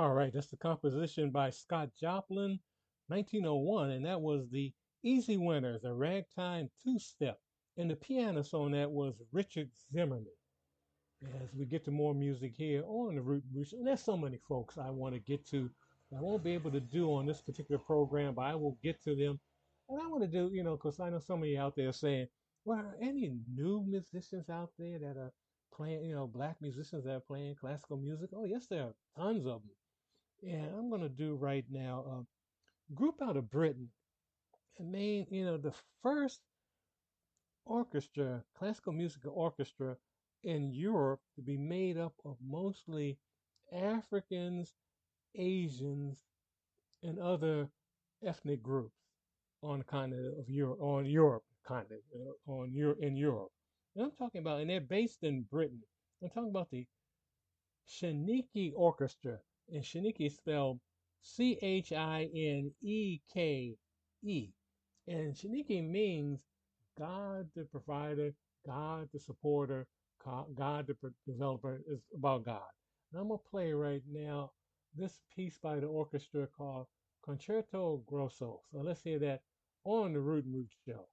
All right, that's the composition by Scott Joplin, 1901, and that was the Easy Winner, the Ragtime Two-Step. And the pianist on that was Richard Zimmerman. As we get to more music here on the Root Roots, and there's so many folks I want to get to that I won't be able to do on this particular program, but I will get to them. And I want to do, because I know some of you out there saying, well, are any new musicians out there that are playing, black musicians that are playing classical music? Oh, yes, there are tons of them. And I'm going to do right now a group out of Britain. And the first orchestra, classical musical orchestra in Europe to be made up of mostly Africans, Asians, and other ethnic groups on the continent of Europe, on Europe continent, in Europe. And I'm talking about, and they're based in Britain. I'm talking about the Shiniki Orchestra, and Shiniki is spelled Chineke. And Shiniki means God the provider, God the supporter, God the developer is about God. And I'm going to play right now this piece by the orchestra called Concerto Grosso. So let's hear that on the Root and Root Show.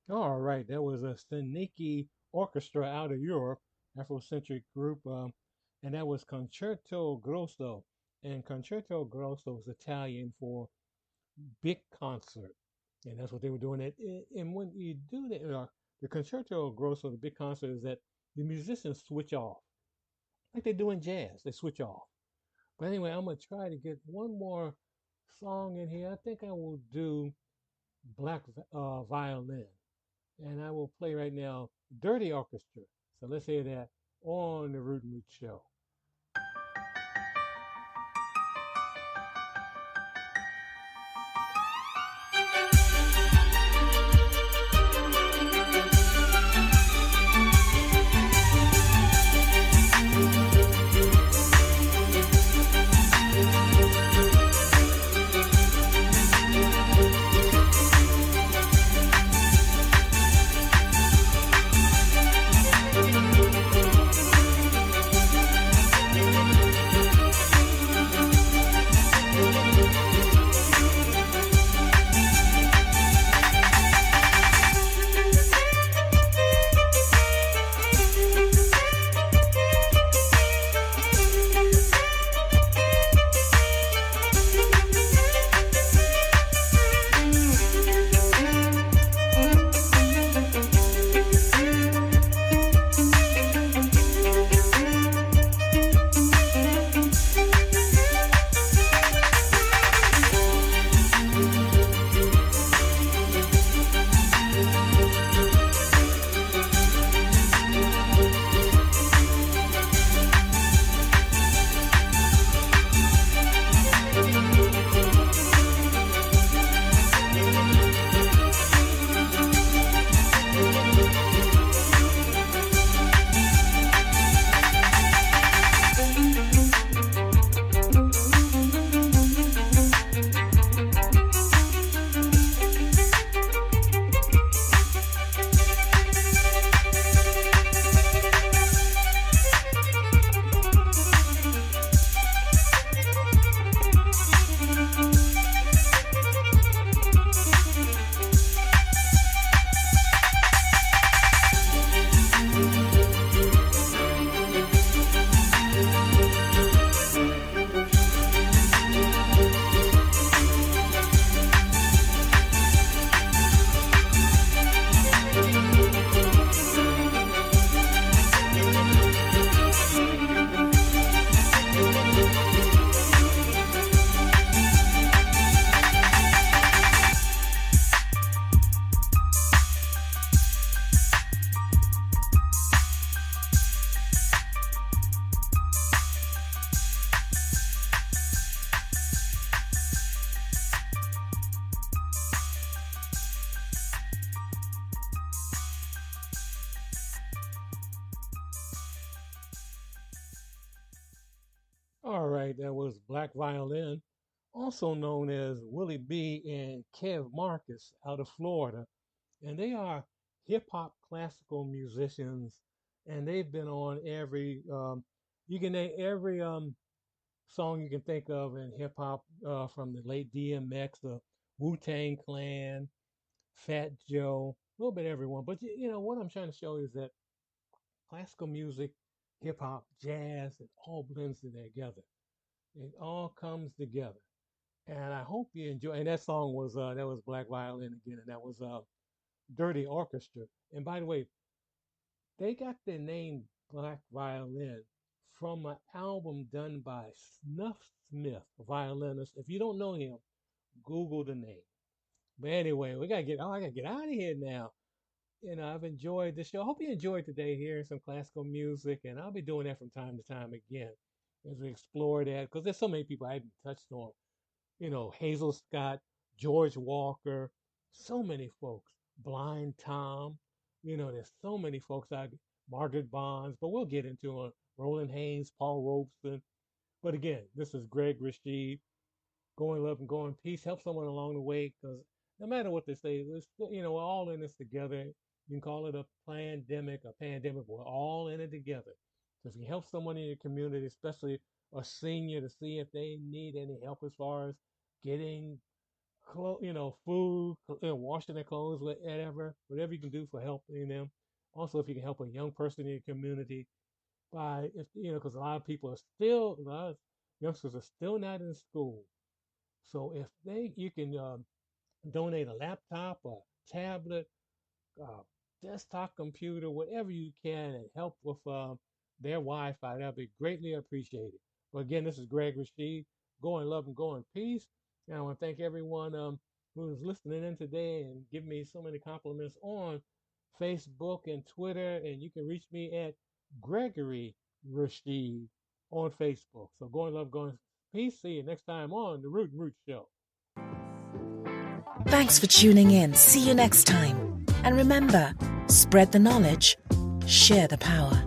All right, that was a Seniki orchestra out of Europe, Afrocentric group, and that was Concerto Grosso. And Concerto Grosso is Italian for big concert, and that's what they were doing. And when you do that, the Concerto Grosso, the big concert, is that the musicians switch off, like they do in jazz. They switch off. But anyway, I'm gonna try to get one more song in here. I think I will do Black Violin. And I will play right now Dirty Orchestra. So let's hear that on the Root and Root Show. All right, that was Black Violin, also known as Willie B and Kev Marcus out of Florida. And they are hip hop classical musicians, and they've been on every, you can name every song you can think of in hip hop, from the late DMX, the Wu Tang Clan, Fat Joe, a little bit everyone. But you know what I'm trying to show you is that classical music, hip hop, jazz, it all blends together. It all comes together. And I hope you enjoy. And that was Black Violin again, and that was Dirty Orchestra. And by the way, they got their name Black Violin from an album done by Snuff Smith, a violinist. If you don't know him, Google the name. But anyway, I gotta get out of here now. You know, I've enjoyed the show. I hope you enjoyed today hearing some classical music, and I'll be doing that from time to time again as we explore that because there's so many people I haven't touched on. You know, Hazel Scott, George Walker, so many folks. Blind Tom, you know, there's so many folks out. Margaret Bonds, but we'll get into it. Roland Haynes, Paul Robeson. But again, this is Greg Rashid. Go in love and go in peace. Help someone along the way, because no matter what they say, you know, we're all in this together. You can call it a pandemic, but we're all in it together. So if you help someone in your community, especially a senior, to see if they need any help as far as getting food, washing their clothes, whatever you can do for helping them. Also, if you can help a young person in your community by, if because a lot of youngsters are still not in school. So if you can donate a laptop, a tablet, uh, desktop computer, whatever you can, and help with their Wi-Fi. That'd be greatly appreciated. Well, again, this is Greg Rashid. Go in love and go in peace. And I want to thank everyone who's listening in today and giving me so many compliments on Facebook and Twitter. And you can reach me at Gregory Rashid on Facebook. So go in love, go in peace. See you next time on the Root and Root Show. Thanks for tuning in. See you next time. And remember, spread the knowledge, share the power.